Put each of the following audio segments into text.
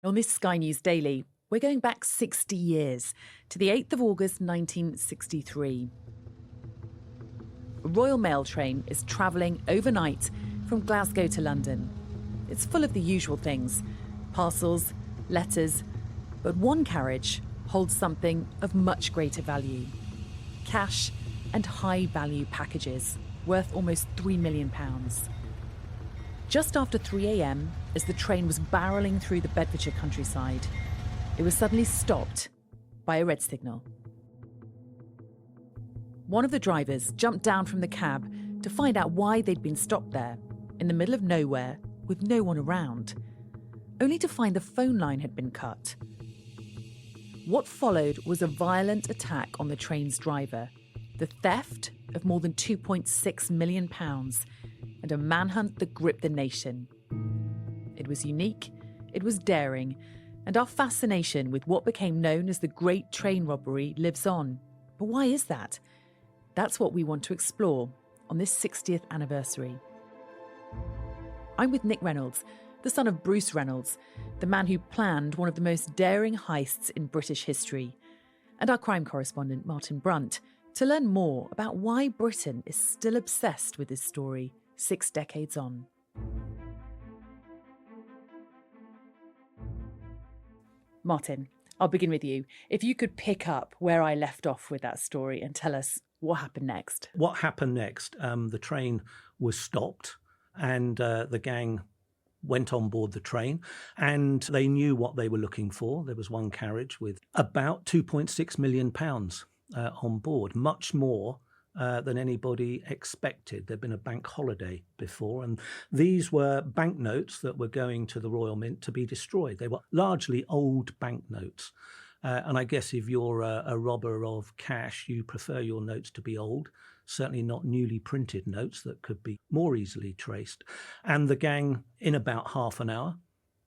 On this Sky News Daily, we're going back 60 years to the 8th of August 1963. A Royal Mail train is travelling overnight from Glasgow to London. It's full of the usual things, parcels, letters, but one carriage holds something of much greater value. Cash and high-value packages worth almost £3 million. Just after 3 a.m, as the train was barrelling through the Bedfordshire countryside, it was suddenly stopped by a red signal. One of the drivers jumped down from the cab to find out why they'd been stopped there, in the middle of nowhere, with no one around, only to find the phone line had been cut. What followed was a violent attack on the train's driver, the theft of more than £2.6 million, and a manhunt that gripped the nation. It was unique, it was daring, and our fascination with what became known as the Great Train Robbery lives on. But why is that? That's what we want to explore on this 60th anniversary. I'm with Nick Reynolds, the son of Bruce Reynolds, the man who planned one of the most daring heists in British history, and our crime correspondent Martin Brunt, to learn more about why Britain is still obsessed with this story 6 decades on. Martin, I'll begin with you. If you could pick up where I left off with that story and tell us what happened next. What happened next? The train was stopped and the gang went on board the train and they knew what they were looking for. There was one carriage with about £2.6 million on board, much more than anybody expected. There'd been a bank holiday before, and these were banknotes that were going to the Royal Mint to be destroyed. They were largely old banknotes. And I guess if you're a robber of cash, you prefer your notes to be old, certainly not newly printed notes that could be more easily traced. And the gang, in about half an hour,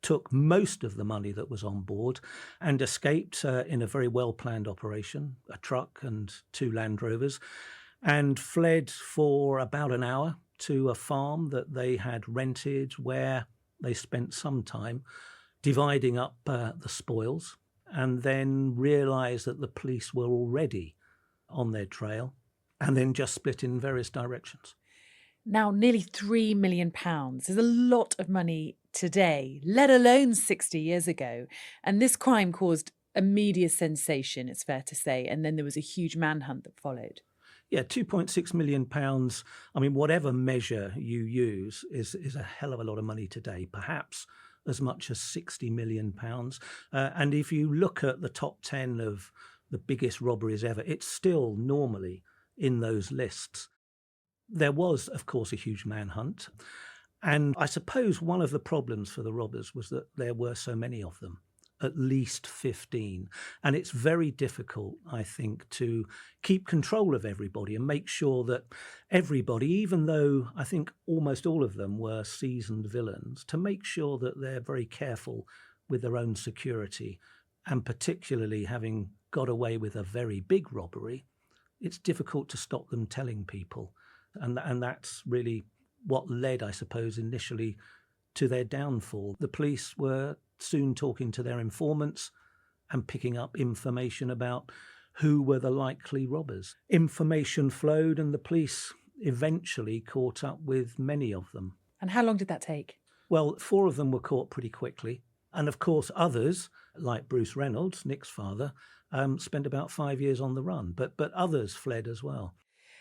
took most of the money that was on board and escaped in a very well-planned operation, a truck and 2 Land Rovers, and fled for about an hour to a farm that they had rented, where they spent some time dividing up the spoils, and then realised that the police were already on their trail, and then just split in various directions. Now, nearly £3 million is a lot of money today, let alone 60 years ago. And this crime caused a media sensation, it's fair to say, and then there was a huge manhunt that followed. Yeah, £2.6 million. I mean, whatever measure you use is a hell of a lot of money today, perhaps as much as £60 million. And if you look at the top 10 of the biggest robberies ever, it's still normally in those lists. There was, of course, a huge manhunt. And I suppose one of the problems for the robbers was that there were so many of them, at least 15. And it's very difficult, I think, to keep control of everybody and make sure that everybody, even though I think almost all of them were seasoned villains, to make sure that they're very careful with their own security. And particularly having got away with a very big robbery, it's difficult to stop them telling people. And that's really what led, I suppose, initially to their downfall. The police were soon talking to their informants and picking up information about who were the likely robbers. Information flowed and the police eventually caught up with many of them. And how long did that take? Well, 4 of them were caught pretty quickly. And of course, others, like Bruce Reynolds, Nick's father, spent about 5 years on the run. But others fled as well.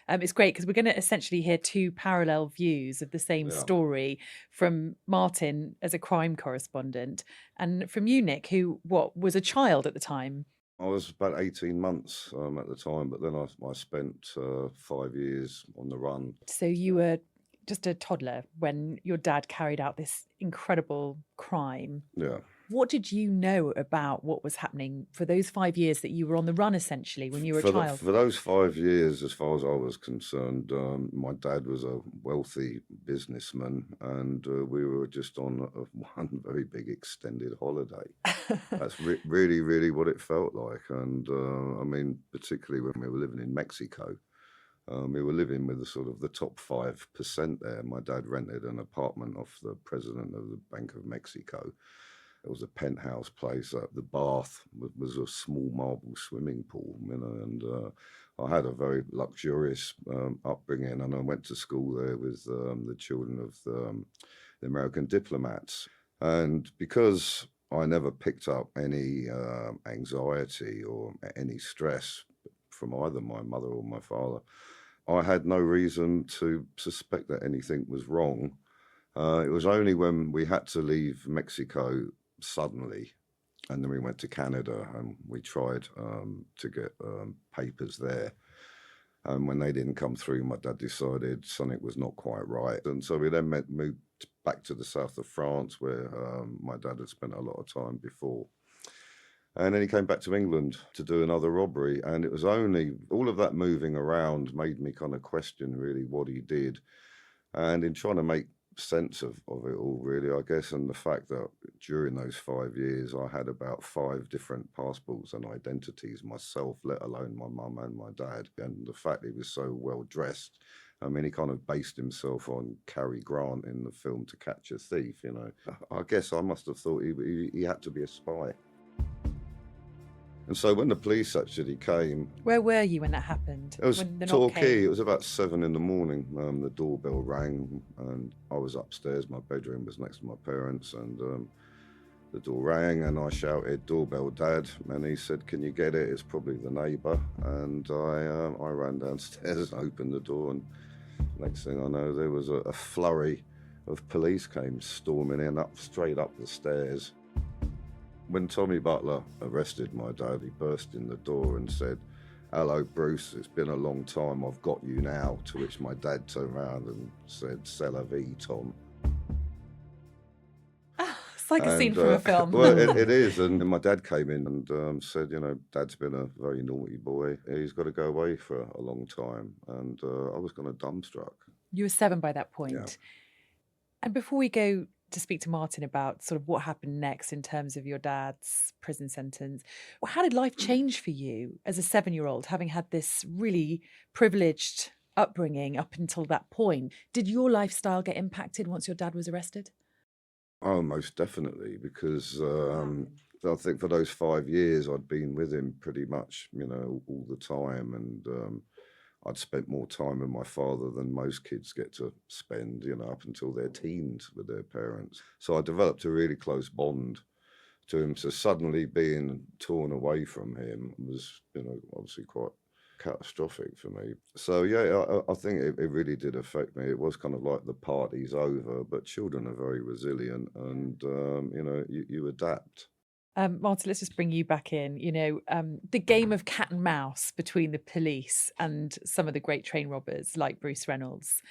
It's great because we're going to essentially hear 2 parallel views of the same story, from Martin as a crime correspondent and from you, Nick, who was a child at the time. I was about 18 months at the time, but then I spent 5 years on the run. So you were just a toddler when your dad carried out this incredible crime. Yeah. What did you know about what was happening for those 5 years that you were on the run, essentially, when you were a child? For those 5 years, as far as I was concerned, my dad was a wealthy businessman, and we were just on one very big extended holiday. That's really, really what it felt like. And I mean, particularly when we were living in Mexico, we were living with the top 5% there. My dad rented an apartment off the president of the Bank of Mexico. It was a penthouse place. The bath was a small marble swimming pool, and I had a very luxurious upbringing, and I went to school there with the children of the American diplomats. And because I never picked up any anxiety or any stress from either my mother or my father, I had no reason to suspect that anything was wrong. It was only when we had to leave Mexico suddenly, and then we went to Canada and we tried to get papers there. And when they didn't come through, my dad decided something was not quite right. And so we then moved back to the south of France, where my dad had spent a lot of time before. And then he came back to England to do another robbery. And it was only all of that moving around made me kind of question really what he did. And in trying to make sense of it all, really, I guess, and the fact that during those 5 years I had about 5 different passports and identities myself, let alone my mum and my dad, and the fact he was so well dressed. I mean, he kind of based himself on Cary Grant in the film To Catch a Thief, you know. I guess I must have thought he had to be a spy. And so when the police actually came... Where were you when that happened? It was when the knock Torquay. came? It was about 7 a.m. The doorbell rang and I was upstairs. My bedroom was next to my parents, and the door rang and I shouted, "Doorbell, Dad." And he said, "Can you get it? It's probably the neighbour." And I ran downstairs and opened the door, and next thing I know, there was a flurry of police came storming in straight up the stairs. When Tommy Butler arrested my dad, he burst in the door and said, "Hello, Bruce, it's been a long time, I've got you now." To which my dad turned around and said, "C'est la vie, Tom." It's like a scene from a film. Well, it is. And my dad came in and said, "You know, Dad's been a very naughty boy. He's got to go away for a long time." And I was kind of dumbstruck. You were 7 by that point. Yeah. And before we go to speak to Martin about sort of what happened next in terms of your dad's prison sentence, how did life change for you as a 7-year-old, having had this really privileged upbringing up until that point? Did your lifestyle get impacted once your dad was arrested? Oh, most definitely, because I think for those 5 years I'd been with him pretty much, you know, all the time, and I'd spent more time with my father than most kids get to spend, you know, up until their teens with their parents. So I developed a really close bond to him. So suddenly being torn away from him was, you know, obviously quite catastrophic for me. So yeah, I think it really did affect me. It was kind of like the party's over, but children are very resilient, and you know, you adapt. Martin, let's just bring you back in. You know, the game of cat and mouse between the police and some of the great train robbers like Bruce Reynolds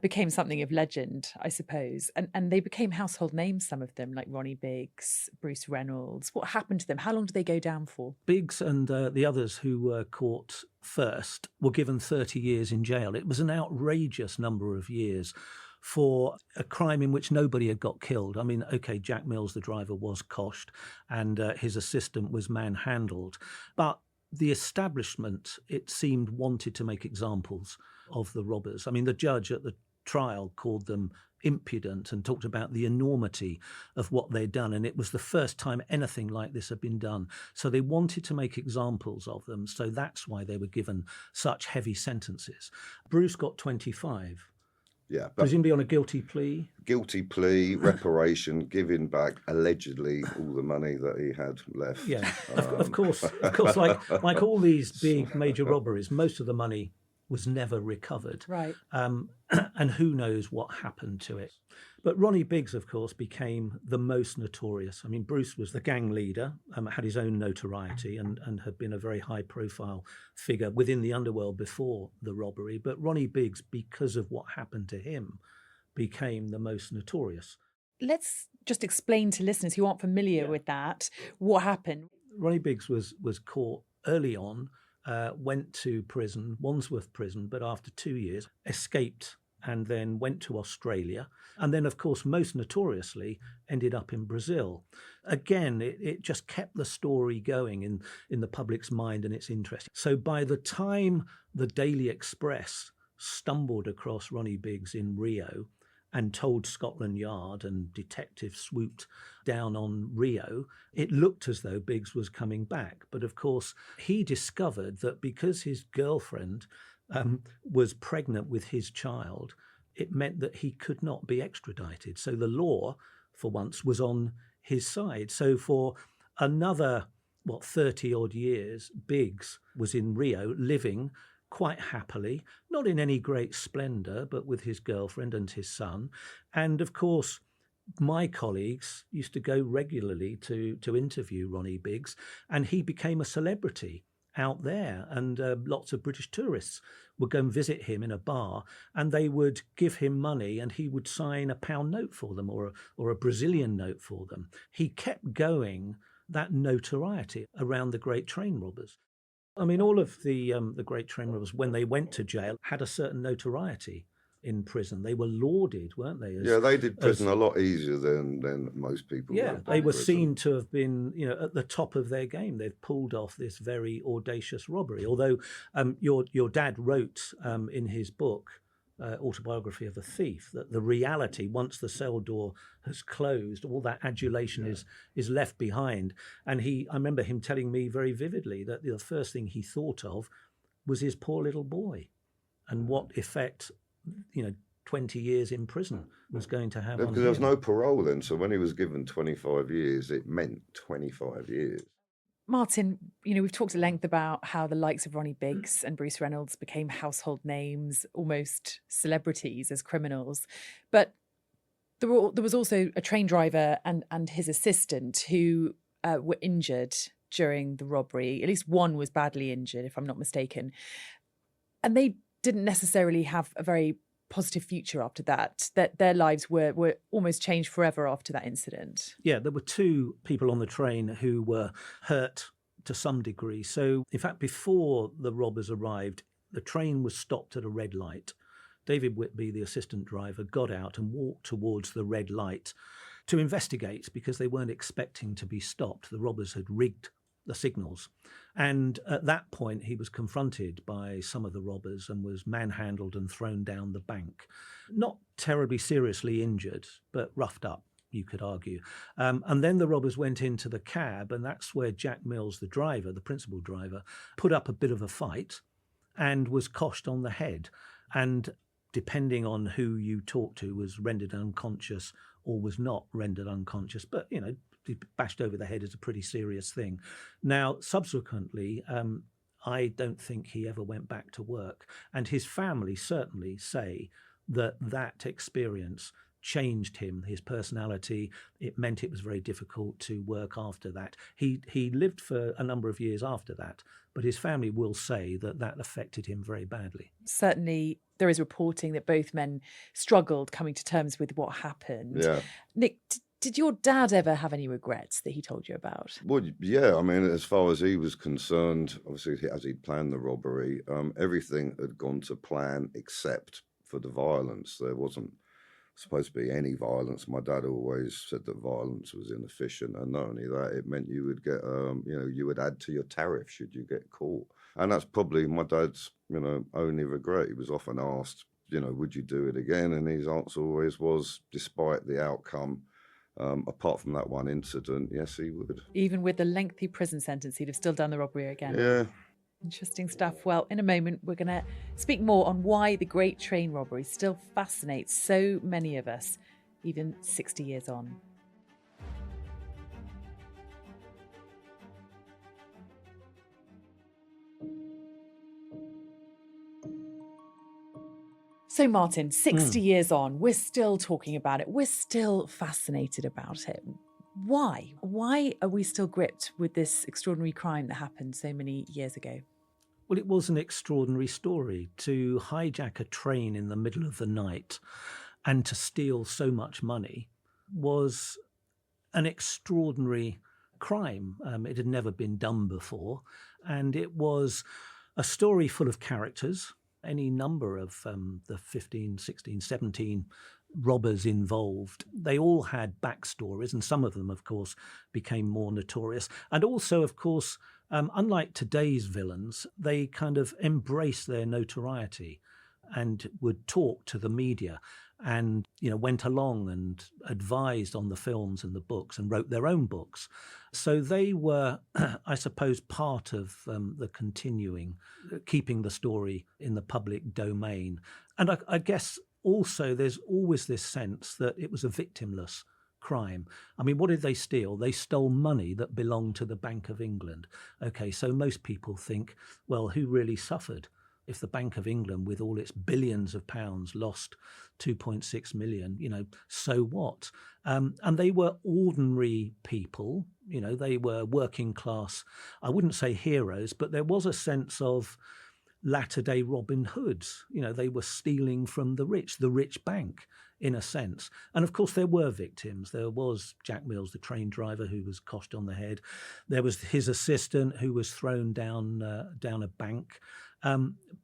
became something of legend, I suppose. And they became household names, some of them, like Ronnie Biggs, Bruce Reynolds. What happened to them? How long did they go down for? Biggs and the others who were caught first were given 30 years in jail. It was an outrageous number of years for a crime in which nobody had got killed. I mean, okay, Jack Mills, the driver, was coshed and his assistant was manhandled. But the establishment, it seemed, wanted to make examples of the robbers. I mean, the judge at the trial called them impudent and talked about the enormity of what they'd done. And it was the first time anything like this had been done. So they wanted to make examples of them. So that's why they were given such heavy sentences. Bruce got 25. Yeah, but Presumably on a guilty plea. Guilty plea, reparation, giving back allegedly all the money that he had left. Yeah, of course, like all these big major robberies, most of the money was never recovered. Right. And who knows what happened to it. But Ronnie Biggs, of course, became the most notorious. I mean, Bruce was the gang leader, had his own notoriety and had been a very high-profile figure within the underworld before the robbery. But Ronnie Biggs, because of what happened to him, became the most notorious. Let's just explain to listeners who aren't familiar with that what happened. Ronnie Biggs was caught early on, went to prison, Wandsworth Prison, but after 2 years escaped and then went to Australia. And then, of course, most notoriously ended up in Brazil. Again, it just kept the story going in the public's mind and its interest. So by the time the Daily Express stumbled across Ronnie Biggs in Rio, and told Scotland Yard and detectives swooped down on Rio, it looked as though Biggs was coming back. But of course, he discovered that because his girlfriend was pregnant with his child, it meant that he could not be extradited. So the law, for once, was on his side. So for another, 30 odd years, Biggs was in Rio living quite happily, not in any great splendour, but with his girlfriend and his son. And of course, my colleagues used to go regularly to interview Ronnie Biggs, and he became a celebrity out there. And lots of British tourists would go and visit him in a bar, and they would give him money, and he would sign a £1 note for them or a Brazilian note for them. He kept going that notoriety around the Great Train Robbers. I mean, all of the Great Train Robbers, when they went to jail, had a certain notoriety in prison. They were lauded, weren't they? They did prison a lot easier than most people. Yeah, went they to were prison. seen to have been, at the top of their game. They've pulled off this very audacious robbery. Although your dad wrote in his book, Autobiography of a Thief, that the reality, once the cell door has closed, all that adulation is left behind. And I remember him telling me very vividly that the first thing he thought of was his poor little boy and what effect 20 years in prison was going to have on him. Because there was no parole then, so when he was given 25 years, it meant 25 years. Martin, we've talked at length about how the likes of Ronnie Biggs and Bruce Reynolds became household names, almost celebrities as criminals. But there was also a train driver and his assistant who were injured during the robbery. At least one was badly injured, if I'm not mistaken. And they didn't necessarily have a very positive future after that, that their lives were almost changed forever after that incident. Yeah, there were two people on the train who were hurt to some degree. So, in fact, before the robbers arrived, the train was stopped at a red light. David Whitby, the assistant driver, got out and walked towards the red light to investigate because they weren't expecting to be stopped. The robbers had rigged the signals. And at that point, he was confronted by some of the robbers and was manhandled and thrown down the bank. Not terribly seriously injured, but roughed up, you could argue. And then the robbers went into the cab, and that's where Jack Mills, the driver, the principal driver, put up a bit of a fight and was coshed on the head. And depending on who you talked to, was rendered unconscious or was not rendered unconscious. But, bashed over the head is a pretty serious thing. Now, subsequently, I don't think he ever went back to work. And his family certainly say that experience changed him, his personality. It meant it was very difficult to work after that. He lived for a number of years after that, but his family will say that affected him very badly. Certainly, there is reporting that both men struggled coming to terms with what happened. Yeah. Nick, did your dad ever have any regrets that he told you about? Well, yeah, I mean, as far as he was concerned, obviously, as he'd planned the robbery, everything had gone to plan except for the violence. There wasn't supposed to be any violence. My dad always said that violence was inefficient, and not only that, it meant you would get, you would add to your tariff should you get caught. And that's probably my dad's, only regret. He was often asked, would you do it again? And his answer always was, despite the outcome, apart from that one incident, yes, he would. Even with the lengthy prison sentence, he'd have still done the robbery again. Yeah. Interesting stuff. Well, in a moment, we're going to speak more on why the Great Train Robbery still fascinates so many of us, even 60 years on. So, Martin, 60 years on, we're still talking about it. We're still fascinated about it. Why? Why are we still gripped with this extraordinary crime that happened so many years ago? Well, it was an extraordinary story. To hijack a train in the middle of the night and to steal so much money was an extraordinary crime. It had never been done before. And it was a story full of characters. Any number of the 15, 16, 17 robbers involved, they all had backstories, and some of them, of course, became more notorious. And also, of course, unlike today's villains, they kind of embraced their notoriety and would talk to the media. and, went along and advised on the films and the books and wrote their own books. So they were, I suppose, part of the keeping the story in the public domain. And I guess also there's always this sense that it was a victimless crime. I mean, what did they steal? They stole money that belonged to the Bank of England. Okay, so most people think, well, who really suffered? If the Bank of England, with all its billions of pounds, lost 2.6 million, so what? And they were ordinary people, they were working class. I wouldn't say heroes, but there was a sense of latter-day Robin Hoods. They were stealing from the rich bank, in a sense. And of course, there were victims. There was Jack Mills, the train driver, who was coshed on the head. There was his assistant, who was thrown down a bank.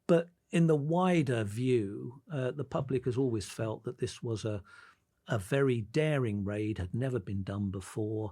But in the wider view, the public has always felt that this was a very daring raid, had never been done before.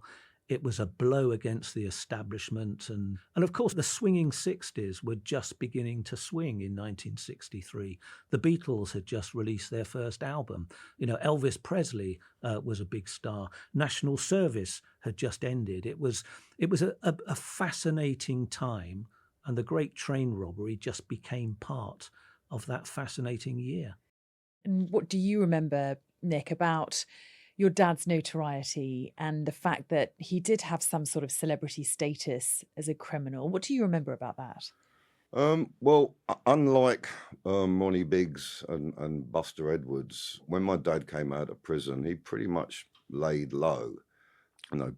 It was a blow against the establishment. And of course, the swinging 60s were just beginning to swing in 1963. The Beatles had just released their first album. Elvis Presley was a big star. National Service had just ended. It was a fascinating time. And the Great Train Robbery just became part of that fascinating year. And what do you remember, Nick, about your dad's notoriety and the fact that he did have some sort of celebrity status as a criminal? What do you remember about that? Well, unlike Ronnie Biggs and Buster Edwards, when my dad came out of prison, he pretty much laid low.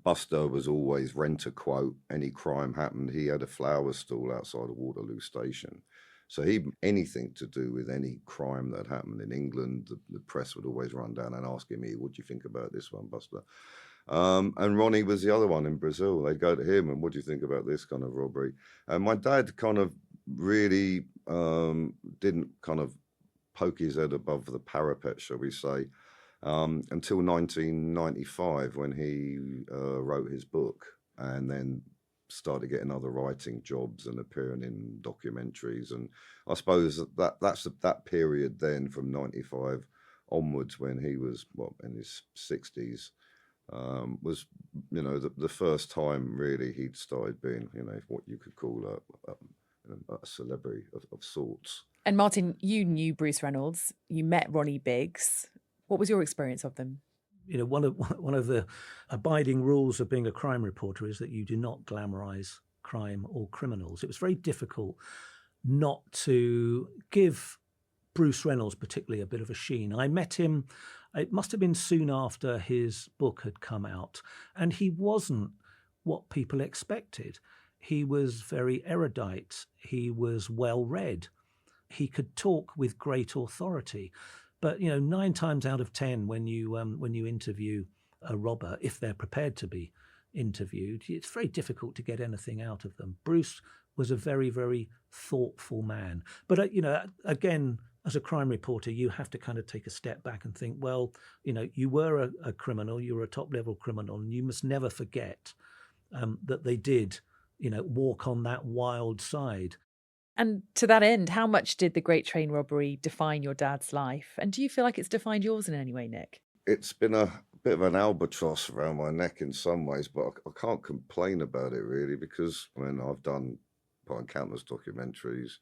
Buster was always rent-a-quote. Any crime happened, he had a flower stall outside of Waterloo Station. So anything to do with any crime that happened in England, the press would always run down and ask him, what do you think about this one, Buster? And Ronnie was the other one in Brazil. They'd go to him and, what do you think about this kind of robbery? And my dad kind of really didn't kind of poke his head above the parapet, shall we say, until 1995, when he wrote his book and then started getting other writing jobs and appearing in documentaries. And I suppose that's that period then from 95 onwards, when he was in his 60s, was the first time really he'd started being what you could call a celebrity of sorts. And Martin, you knew Bruce Reynolds, you met Ronnie Biggs. What was your experience of them? One of the abiding rules of being a crime reporter is that you do not glamorize crime or criminals. It was very difficult not to give Bruce Reynolds particularly a bit of a sheen. I met him, it must have been soon after his book had come out, and he wasn't what people expected. He was very erudite. He was well read. He could talk with great authority. But 9 times out of 10, when you interview a robber, if they're prepared to be interviewed, it's very difficult to get anything out of them. Bruce was a very, very thoughtful man. But again, as a crime reporter, you have to kind of take a step back and think, well, you were a criminal, you were a top-level criminal, and you must never forget that they did, walk on that wild side. And to that end, how much did the Great Train Robbery define your dad's life? And do you feel like it's defined yours in any way, Nick? It's been a bit of an albatross around my neck in some ways, but I can't complain about it really, because I've done countless documentaries.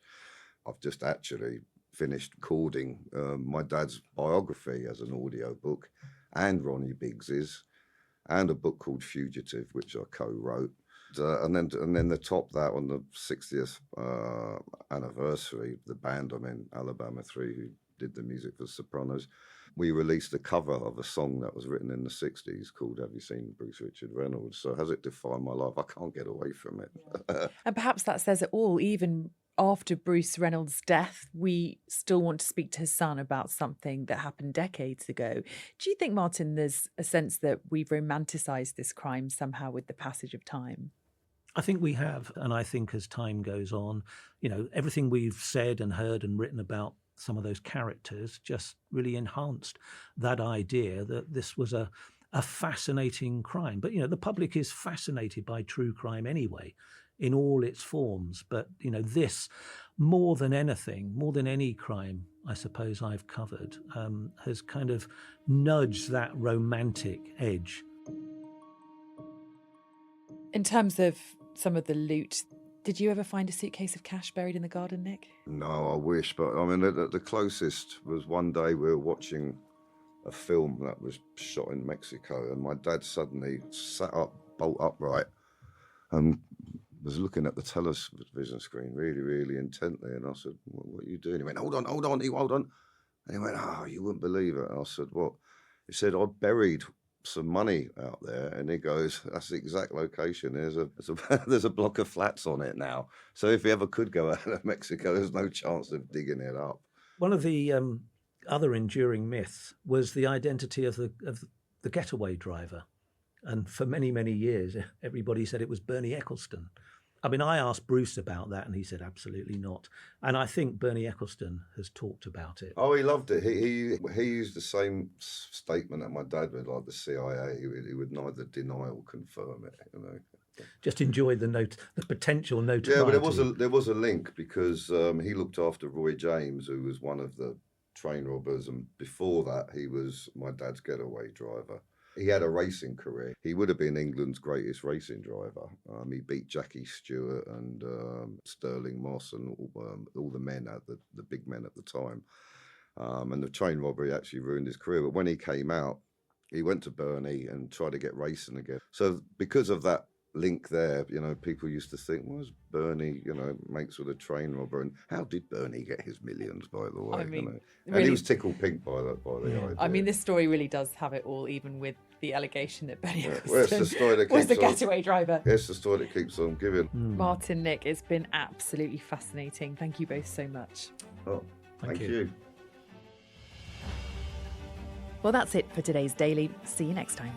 I've just actually finished recording my dad's biography as an audio book, and Ronnie Biggs's, and a book called Fugitive, which I co-wrote. And then to top that, on the 60th anniversary, the band I'm in, Alabama 3, who did the music for Sopranos, we released a cover of a song that was written in the 60s called Have You Seen Bruce Richard Reynolds? So has it defined my life? I can't get away from it. Yeah. And perhaps that says it all. Even after Bruce Reynolds' death, we still want to speak to his son about something that happened decades ago. Do you think, Martin, there's a sense that we've romanticised this crime somehow with the passage of time? I think we have. And I think as time goes on, everything we've said and heard and written about some of those characters just really enhanced that idea that this was a fascinating crime. But, the public is fascinated by true crime anyway, in all its forms. But, this, more than anything, more than any crime, I suppose I've covered has kind of nudged that romantic edge. In terms of some of the loot, did you ever find a suitcase of cash buried in the garden, Nick? No, I wish, but I mean, the closest was one day we were watching a film that was shot in Mexico, and my dad suddenly sat up, bolt upright, and was looking at the television screen really, really intently. And I said, what are you doing? He went, hold on, hold on. And he went, oh, you wouldn't believe it. And I said, what? He said, I buried some money out there. And he goes, that's the exact location. There's a block of flats on it now. So if he ever could go out of Mexico, there's no chance of digging it up. One of the other enduring myths was the identity of the getaway driver. And for many, many years, everybody said it was Bernie Eccleston. I mean, I asked Bruce about that, and he said absolutely not. And I think Bernie Eccleston has talked about it. Oh, he loved it. He used the same statement that my dad would, like the CIA. He would neither deny or confirm it. You know, just enjoyed the potential notoriety. Yeah, but there was a link because he looked after Roy James, who was one of the train robbers, and before that, he was my dad's getaway driver. He had a racing career. He would have been England's greatest racing driver. He beat Jackie Stewart and Sterling Moss and all the men, the big men at the time. And the train robbery actually ruined his career. But when he came out, he went to Bernie and tried to get racing again. So because of that link there, you know, people used to think, well, was Bernie, you know, mates with a train robber, and how did Bernie get his millions, by the way? I mean, you know? And really, he was tickled pink by the idea. I mean, this story really does have it all, even with the allegation that Bernie Eccleston was the getaway driver. It's the story that keeps on giving. Martin, Nick, it's been absolutely fascinating. Thank you both so much. Oh, thank you. Well, that's it for today's Daily. See you next time.